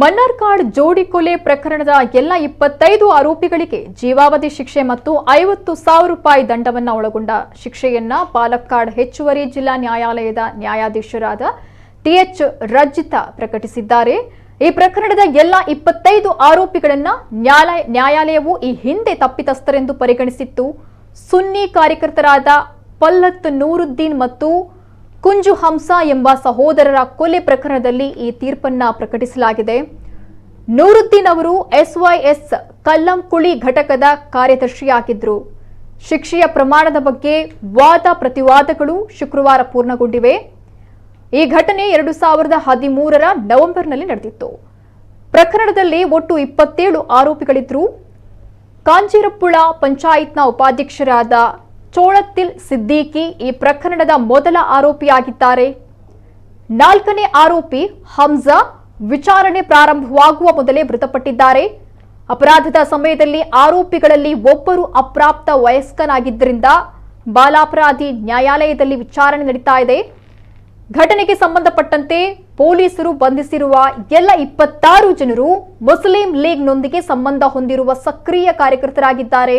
ಮನ್ನಾರ್ಕಾಡ್ ಜೋಡಿ ಕೊಲೆ ಪ್ರಕರಣದ ಎಲ್ಲ 25 ಆರೋಪಿಗಳಿಗೆ ಜೀವಾವಧಿ ಶಿಕ್ಷೆ ಮತ್ತು 50,000 ರೂಪಾಯಿ ದಂಡವನ್ನು ಒಳಗೊಂಡ ಶಿಕ್ಷೆಯನ್ನ ಪಾಲಕ್ಕಾಡ್ ಹೆಚ್ಚುವರಿ ಜಿಲ್ಲಾ ನ್ಯಾಯಾಲಯದ ನ್ಯಾಯಾಧೀಶರಾದ ಟಿಎಚ್ ರಜಿತಾ ಪ್ರಕಟಿಸಿದ್ದಾರೆ। ಈ ಪ್ರಕರಣದ ಎಲ್ಲ 25 ಆರೋಪಿಗಳನ್ನ ನ್ಯಾಯಾಲಯವು ಈ ಹಿಂದೆ ತಪ್ಪಿತಸ್ಥರೆಂದು ಪರಿಗಣಿಸಿತ್ತು। ಸುನ್ನಿ ಕಾರ್ಯಕರ್ತರಾದ ಪಲ್ಲತ್ ನೂರುದ್ದೀನ್ ಮತ್ತು ಕುಂಜು ಹಂಸಾ ಎಂಬ ಸಹೋದರರ ಕೊಲೆ ಪ್ರಕರಣದಲ್ಲಿ ಈ ತೀರ್ಪನ್ನು ಪ್ರಕಟಿಸಲಾಗಿದೆ। ನೂರುದ್ದೀನ್ ಅವರು ಎಸ್ವೈಎಸ್ ಕಲ್ಲಂಕುಳಿ ಘಟಕದ ಕಾರ್ಯದರ್ಶಿಯಾಗಿದ್ದರು। ಶಿಕ್ಷೆಯ ಪ್ರಮಾಣದ ಬಗ್ಗೆ ವಾದ ಪ್ರತಿವಾದಗಳು ಶುಕ್ರವಾರ ಪೂರ್ಣಗೊಂಡಿವೆ। ಈ ಘಟನೆ 2013ರ ನವೆಂಬರ್ನಲ್ಲಿ ನಡೆದಿತ್ತು। ಪ್ರಕರಣದಲ್ಲಿ ಒಟ್ಟು 27 ಆರೋಪಿಗಳಿದ್ದರು। ಕಾಂಜಿರಪ್ಪುಳ ಪಂಚಾಯತ್ನ ಉಪಾಧ್ಯಕ್ಷರಾದ ಚೋಳತ್ತಿಲ್ ಸಿದ್ದಿಕಿ ಈ ಪ್ರಕರಣದ ಮೊದಲ ಆರೋಪಿಯಾಗಿದ್ದಾರೆ। 4ನೇ ಆರೋಪಿ ಹಂಜಾ ವಿಚಾರಣೆ ಪ್ರಾರಂಭವಾಗುವ ಮೊದಲೇ ಮೃತಪಟ್ಟಿದ್ದಾರೆ। ಅಪರಾಧದ ಸಮಯದಲ್ಲಿ ಆರೋಪಿಗಳಲ್ಲಿ ಒಬ್ಬರು ಅಪ್ರಾಪ್ತ ವಯಸ್ಕನಾಗಿದ್ದರಿಂದ ಬಾಲಾಪರಾಧಿ ನ್ಯಾಯಾಲಯದಲ್ಲಿ ವಿಚಾರಣೆ ನಡೀತಾ ಇದೆ। ಘಟನೆಗೆ ಸಂಬಂಧಪಟ್ಟಂತೆ ಪೊಲೀಸರು ಬಂಧಿಸಿರುವ ಎಲ್ಲ 26 ಜನರು ಮುಸ್ಲಿಂ ಲೀಗ್ನೊಂದಿಗೆ ಸಂಬಂಧ ಹೊಂದಿರುವ ಸಕ್ರಿಯ ಕಾರ್ಯಕರ್ತರಾಗಿದ್ದಾರೆ।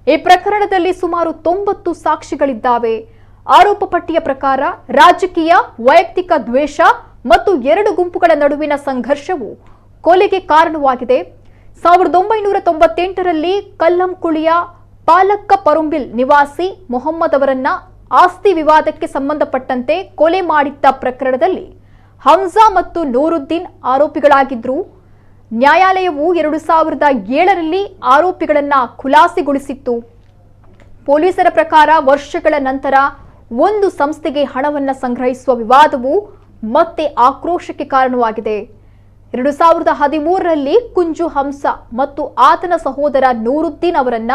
ಈ ಪ್ರಕರಣದಲ್ಲಿ ಸುಮಾರು 90 ಸಾಕ್ಷಿಗಳಿದ್ದಾವೆ। ಆರೋಪ ಪಟ್ಟಿಯ ಪ್ರಕಾರ ರಾಜಕೀಯ ವೈಯಕ್ತಿಕ ದ್ವೇಷ ಮತ್ತು 2 ಗುಂಪುಗಳ ನಡುವಿನ ಸಂಘರ್ಷವು ಕೊಲೆಗೆ ಕಾರಣವಾಗಿದೆ। 1998ರಲ್ಲಿ ಕಲ್ಲಂಕುಳಿಯ ಪಾಲಕ್ಕ ಪರುಂಬಿಲ್ ನಿವಾಸಿ ಮೊಹಮ್ಮದ್ ಅವರನ್ನ ಆಸ್ತಿ ವಿವಾದಕ್ಕೆ ಸಂಬಂಧಪಟ್ಟಂತೆ ಕೊಲೆ ಮಾಡಿದ್ದ ಪ್ರಕರಣದಲ್ಲಿ ಹಂಜಾ ಮತ್ತು ನೂರುದ್ದೀನ್ ಆರೋಪಿಗಳಾಗಿದ್ದರು। ನ್ಯಾಯಾಲಯವು 2007ರಲ್ಲಿ ಆರೋಪಿಗಳನ್ನ ಖುಲಾಸೆಗೊಳಿಸಿತ್ತು। ಪೊಲೀಸರ ಪ್ರಕಾರ ವರ್ಷಗಳ ನಂತರ ಒಂದು ಸಂಸ್ಥೆಗೆ ಹಣವನ್ನು ಸಂಗ್ರಹಿಸುವ ವಿವಾದವು ಮತ್ತೆ ಆಕ್ರೋಶಕ್ಕೆ ಕಾರಣವಾಗಿದೆ। 2013ರಲ್ಲಿ ಕುಂಜು ಹಂಸಾ ಮತ್ತು ಆತನ ಸಹೋದರ ನೂರುದ್ದೀನ್ ಅವರನ್ನ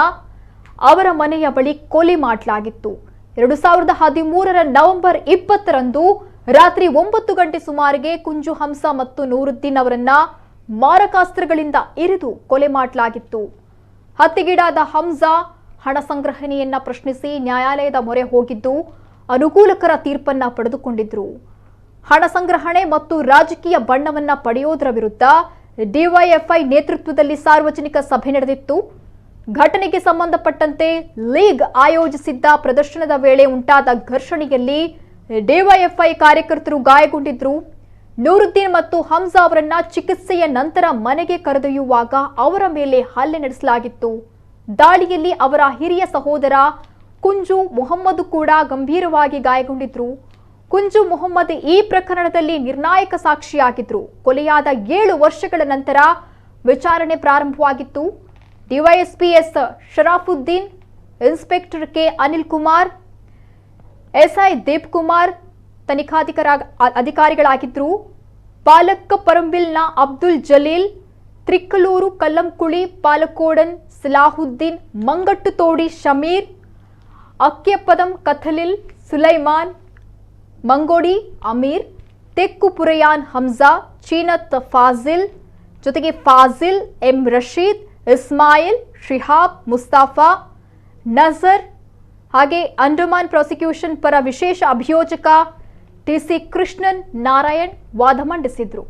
ಅವರ ಮನೆಯ ಬಳಿ ಕೊಲೆ ಮಾಡಲಾಗಿತ್ತು। 2013ರ ನವೆಂಬರ್ 20ರಂದು ರಾತ್ರಿ 9 ಗಂಟೆ ಸುಮಾರಿಗೆ ಕುಂಜು ಹಂಸಾ ಮತ್ತು ನೂರುದ್ದೀನ್ ಅವರನ್ನ ಮಾರಕಾಸ್ತ್ರಗಳಿಂದ ಇರಿದು ಕೊಲೆ ಮಾಡಲಾಗಿತ್ತು। ಹತ್ಯೆಗೀಡಾದ ಹಂಜಾ ಹಣ ಸಂಗ್ರಹಣೆಯನ್ನ ಪ್ರಶ್ನಿಸಿ ನ್ಯಾಯಾಲಯದ ಮೊರೆ ಹೋಗಿದ್ದು ಅನುಕೂಲಕರ ತೀರ್ಪನ್ನ ಪಡೆದುಕೊಂಡಿದ್ರು। ಹಣ ಸಂಗ್ರಹಣೆ ಮತ್ತು ರಾಜಕೀಯ ಬಣ್ಣವನ್ನ ಪಡೆಯೋದರ ವಿರುದ್ಧ ಡಿವೈಎಫ್ಐ ನೇತೃತ್ವದಲ್ಲಿ ಸಾರ್ವಜನಿಕ ಸಭೆ ನಡೆದಿತ್ತು। ಘಟನೆಗೆ ಸಂಬಂಧಪಟ್ಟಂತೆ ಲೀಗ್ ಆಯೋಜಿಸಿದ್ದ ಪ್ರದರ್ಶನದ ವೇಳೆ ಉಂಟಾದ ಘರ್ಷಣೆಯಲ್ಲಿ ಡಿವೈಎಫ್ಐ ಕಾರ್ಯಕರ್ತರು ಗಾಯಗೊಂಡಿದ್ರು। ನೂರುದ್ದೀನ್ ಮತ್ತು ಹಂಜಾ ಅವರನ್ನ ಚಿಕಿತ್ಸೆಯ ನಂತರ ಮನೆಗೆ ಕರೆದೊಯ್ಯುವಾಗ ಅವರ ಮೇಲೆ ಹಲ್ಲೆ ನಡೆಸಲಾಗಿತ್ತು। ದಾಳಿಯಲ್ಲಿ ಅವರ ಹಿರಿಯ ಸಹೋದರ ಕುಂಜು ಮೊಹಮ್ಮದ್ ಕೂಡ ಗಂಭೀರವಾಗಿ ಗಾಯಗೊಂಡಿದ್ರು। ಕುಂಜು ಮೊಹಮ್ಮದ್ ಈ ಪ್ರಕರಣದಲ್ಲಿ ನಿರ್ಣಾಯಕ ಸಾಕ್ಷಿಯಾಗಿದ್ರು। ಕೊಲೆಯಾದ 7 ವರ್ಷಗಳ ನಂತರ ವಿಚಾರಣೆ ಪ್ರಾರಂಭವಾಗಿತ್ತು। DYSP S Sharafuddin, inspector K Anil Kumar, SI Deep Kumar ಅಧಿಕಾರಿಗಳಾಗಿದ್ದರು। ಪಾಲಕ್ಕ ಪರಂಬಿಲ್ನ ಅಬ್ದುಲ್ ಜಲೀಲ್, ತ್ರಿಕ್ಕಲೂರು ಕಲ್ಲಂಕುಳಿ ಪಾಲಕೋಡನ್ ಸಲಾಹುದ್ದೀನ್, ಮಂಗಟ್ಟು ತೋಡಿ ಶಮೀರ್, ಅಕ್ಯಪದಂ ಕಥಲಿಲ್ ಸುಲೈಮಾನ್, ಮಂಗೋಡಿ ಅಮೀರ್, ತೆಕ್ಕು ಪುರಯಾನ್ ಹಂಜಾ, ಚೀನತ್ ಫಾಜಿಲ್, ಜೊತೆಗೆ ಫಾಜಿಲ್ ಎಂ ರಶೀದ್, ಇಸ್ಮಾಯಿಲ್, ಶಿಹಾಬ್, ಮುಸ್ತಾಫಾ, ನಜರ್, ಹಾಗೆ ಅಂಡಮಾನ್ ಪ್ರಾಸಿಕ್ಯೂಷನ್ ಪರ ವಿಶೇಷ ಅಭಿಯೋಜಕ ಟಿಸಿ ಕೃಷ್ಣನ್ ನಾರಾಯಣ್ ವಾದ ಮಂಡಿಸಿದ್ರು।